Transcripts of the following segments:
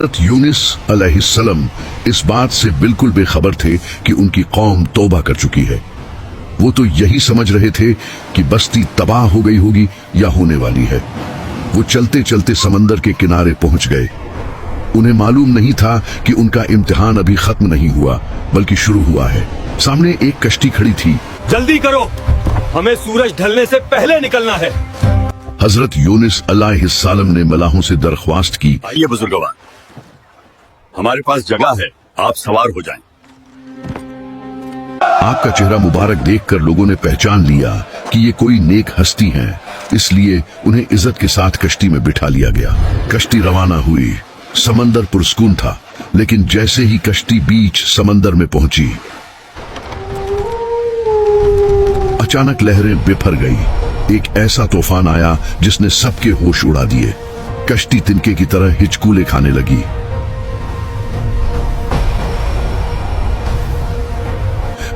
हज़रत यूनुस अलैहिस्सलाम इस बात से बिल्कुल बेखबर थे कि उनकी कौम तौबा कर चुकी है। वो तो यही समझ रहे थे कि बस्ती तबाह हो गई होगी या होने वाली है। वो चलते चलते समंदर के किनारे पहुंच गए। उन्हें मालूम नहीं था कि उनका इम्तिहान अभी खत्म नहीं हुआ बल्कि शुरू हुआ है। सामने एक कश्ती खड़ी थी। जल्दी करो, हमें सूरज ढलने से पहले निकलना है। हजरत यूनुस अलैहिस्सलाम ने मलाहों से दरख्वास्त की, आइए बुजुर्गवान, हमारे पास जगह है, आप सवार हो जाएं। आपका चेहरा मुबारक देखकर लोगों ने पहचान लिया कि ये कोई नेक हस्ती हैं, इसलिए उन्हें इज्जत के साथ कश्ती में बिठा लिया गया। कश्ती रवाना हुई। समंदर पुरस्कून था, लेकिन जैसे ही कश्ती बीच समंदर में पहुंची, अचानक लहरें बिफर गई। एक ऐसा तूफान आया जिसने सबके होश उड़ा दिए। कश्ती तिनके की तरह हिचकूले खाने लगी।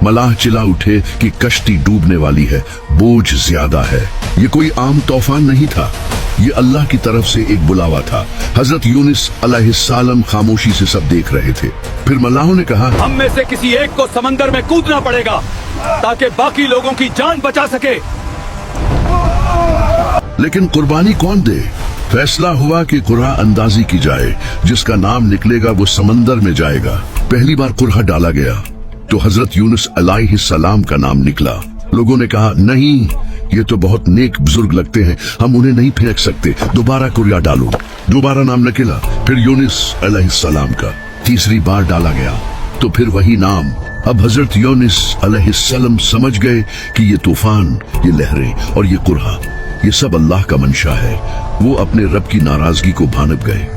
मलाह चिल्ला उठे कि कश्ती डूबने वाली है, बोझ ज्यादा है। ये कोई आम तूफान नहीं था, ये अल्लाह की तरफ से एक बुलावा था। हजरत यूनुस अलैहिस्सलाम खामोशी से सब देख रहे थे। फिर मलाहों ने कहा, हम में से किसी एक को समंदर में कूदना पड़ेगा ताकि बाकी लोगों की जान बचा सके। लेकिन कुर्बानी कौन दे? फैसला हुआ कि कुरहा अंदाजी की जाए। जिसका नाम निकलेगा वो समंदर में जाएगा। पहली बार कुरहा डाला गया तो हजरत यूनुस अलैहिस्सलाम का नाम निकला। लोगों ने कहा, नहीं, ये तो बहुत नेक बुजुर्ग लगते हैं, हम उन्हें नहीं फेंक सकते। दोबारा कुरहा डालो। दोबारा नाम निकला, फिर यूनुस अलैहिस्सलाम का। तीसरी बार डाला गया तो फिर वही नाम। अब हजरत यूनुस अलैहिस्सलाम समझ गए कि ये तूफान, ये लहरें और ये कुरहा, ये सब अल्लाह का मंशा है। वो अपने रब की नाराजगी को भानप गए।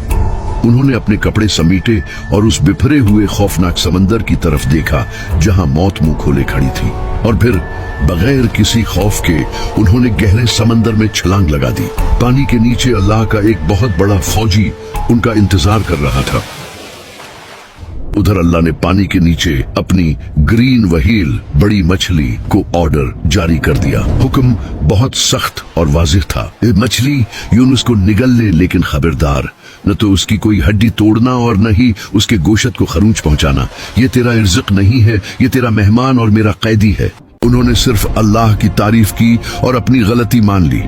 उन्होंने अपने कपड़े समीटे और उस बिफरे हुए खौफनाक समंदर की तरफ देखा जहां मौत मुंह खोले खड़ी थी। और फिर बगैर किसी खौफ के उन्होंने गहरे समंदर में छलांग लगा दी। पानी के नीचे अल्लाह का एक बहुत बड़ा फौजी उनका इंतजार कर रहा था। उधर अल्लाह ने पानी के नीचे अपनी ग्रीन वहील बड़ी मछली को ऑर्डर जारी कर दिया। हुक्म बहुत सख्त और वाजिह था। ये मछली यूनुस को निगल ले, लेकिन खबरदार, न तो उसकी कोई हड्डी तोड़ना और न ही उसके गोशत को खरूंच पहुंचाना। ये तेरा रिज़्क नहीं है, ये तेरा मेहमान और मेरा कैदी है। उन्होंने सिर्फ अल्लाह की तारीफ की और अपनी गलती मान ली।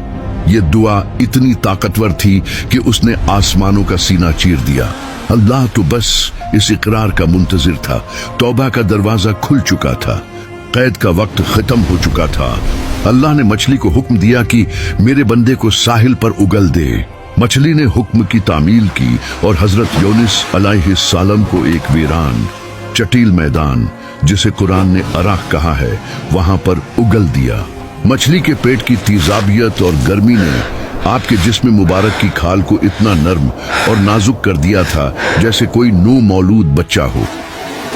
ये दुआ इतनी ताकतवर थी कि उसने आसमानों का सीना चीर दिया। अल्लाह तो बस इस इकरार का मुंतजिर था। तौबा का दरवाजा खुल चुका था। कैद का वक्त खत्म हो चुका था। अल्लाह ने मछली को हुक्म दिया कि मेरे बंदे को साहिल पर उगल दे। मछली ने हुक्म की तामील की और हजरत यूनुस अलैहिस्सलाम को एक वीरान चटील मैदान, जिसे कुरान ने अराक कहा है, वहां पर उगल दिया। मछली के पेट की तेजाबियत और गर्मी ने आपके जिस्म मुबारक की खाल को इतना नर्म और नाजुक कर दिया था जैसे कोई नू मौलूद बच्चा हो।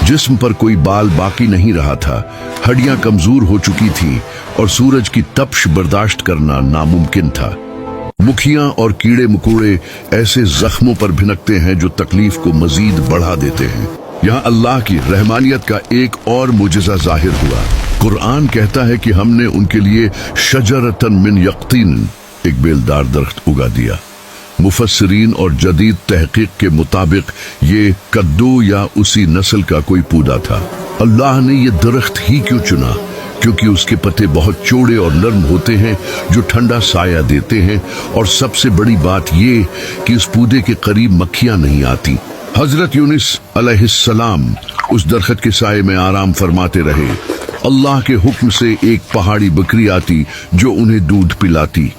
जिस्म पर कोई बाल बाकी नहीं रहा था। हड्डियां कमजोर हो चुकी थी और सूरज की तपश बर्दाश्त करना नामुमकिन था। मुखियां और कीड़े मकोड़े ऐसे जख्मों पर भिनकते हैं जो तकलीफ को मजीद बढ़ा देते हैं। यहाँ अल्लाह की रहमानियत का एक और मुजज़ा जाहिर हुआ। कुरान कहता है कि हमने उनके लिए शजरतन मिन यक़तीन, एक बेलदार दरख्त उगा दिया। मुफस्सिरीन और जदीद तहकीक के मुताबिक ये कद्दू या उसी नस्ल का कोई पौधा था। अल्लाह ने ये दरख्त ही क्यों चुना? क्योंकि उसके पत्ते बहुत चौड़े और नर्म होते हैं जो ठंडा साया देते हैं, और सबसे बड़ी बात ये कि इस पौधे के करीब मक्खियां नहीं आती। हजरत यूनुस अलैहिस्सलाम उस दरख्त के साये में आराम फरमाते रहे। अल्लाह के हुक्म से एक पहाड़ी बकरी आती जो उन्हें दूध पिलाती।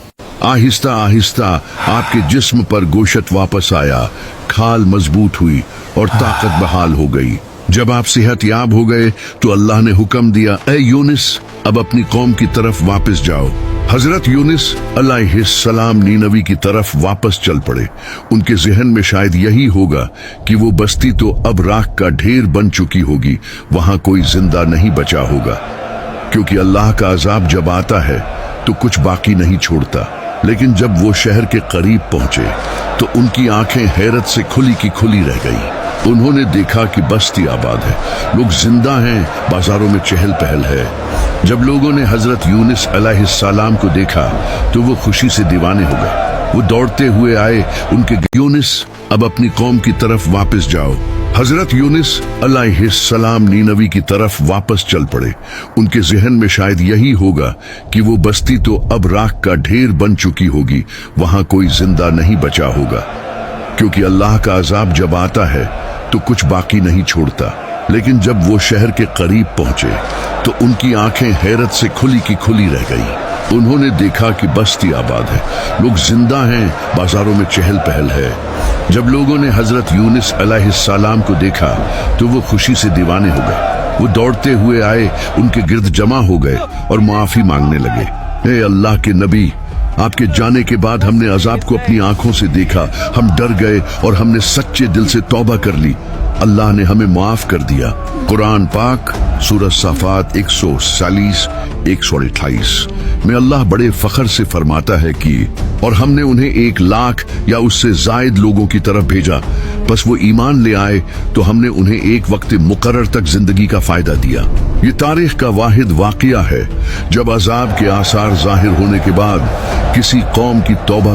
आहिस्ता आहिस्ता आपके जिस्म पर गोशत वापस आया, खाल मजबूत हुई और ताकत बहाल हो गई। जब आप सेहत याब हो गए तो अल्लाह ने हुक्म दिया, ए यूनुस, अब अपनी कौम की तरफ वापस जाओ। हजरत यूनुस अलैहिस्सलाम नीनवी की तरफ वापस चल पड़े। उनके जहन में शायद यही होगा कि वो बस्ती तो अब राख का ढेर बन चुकी होगी, वहां कोई जिंदा नहीं बचा होगा। क्योंकि अल्लाह का अजाब जब आता है तो कुछ बाकी नहीं छोड़ता। लेकिन जब वो शहर के करीब पहुंचे तो उनकी आंखें हैरत से खुली की खुली रह गई। उन्होंने देखा कि बस्ती आबाद है, लोग जिंदा हैं, बाजारों में चहल पहल है। जब लोगों ने हजरत यूनुस अलैहिस्सलाम को देखा तो वो खुशी से दीवाने हो गए। वो दौड़ते हुए आए उनके यूनिस अब अपनी कौम की तरफ वापस जाओ। हजरत यूनिस अलैहिस्सलाम नीनवी की तरफ वापस चल पड़े। उनके जहन में शायद यही होगा कि वो बस्ती तो अब राख का ढेर बन चुकी होगी, वहां कोई जिंदा नहीं बचा होगा, क्योंकि अल्लाह का अजाब जब आता है तो कुछ बाकी नहीं छोड़ता। लेकिन जब वो शहर के करीब पहुंचे तो उनकी आंखें हैरत से खुली की खुली रह गई। उन्होंने देखा कि बस्ती आबाद है, लोग जिंदा हैं, बाजारों में चहल पहल है। जब लोगों ने हजरत यूनिस अलैहिस्सलाम को देखा तो वो खुशी से दीवाने हो गए। वो दौड़ते हुए आए, उनके गिर्द जमा हो गए और माफी मांगने लगे। ए अल्लाह के नबी, आपके जाने के बाद हमने अजाब को अपनी आंखों से देखा, हम डर गए और हमने सच्चे दिल से तौबा कर ली। अल्लाह ने हमें माफ कर दिया। कुरान पाक सूरह साफात 140-128 में अल्लाह बड़े फख्र से फरमाता है कि और हमने उन्हें 1 लाख या उससे जायद लोगों की तरफ भेजा, बस वो ईमान ले आए तो हमने उन्हें एक वक्त मुकर्रर तक जिंदगी का फायदा दिया। ये तारीख का वाहिद वाकया है जब अजाब के आसार जाहिर होने के बाद किसी कौम की तौबा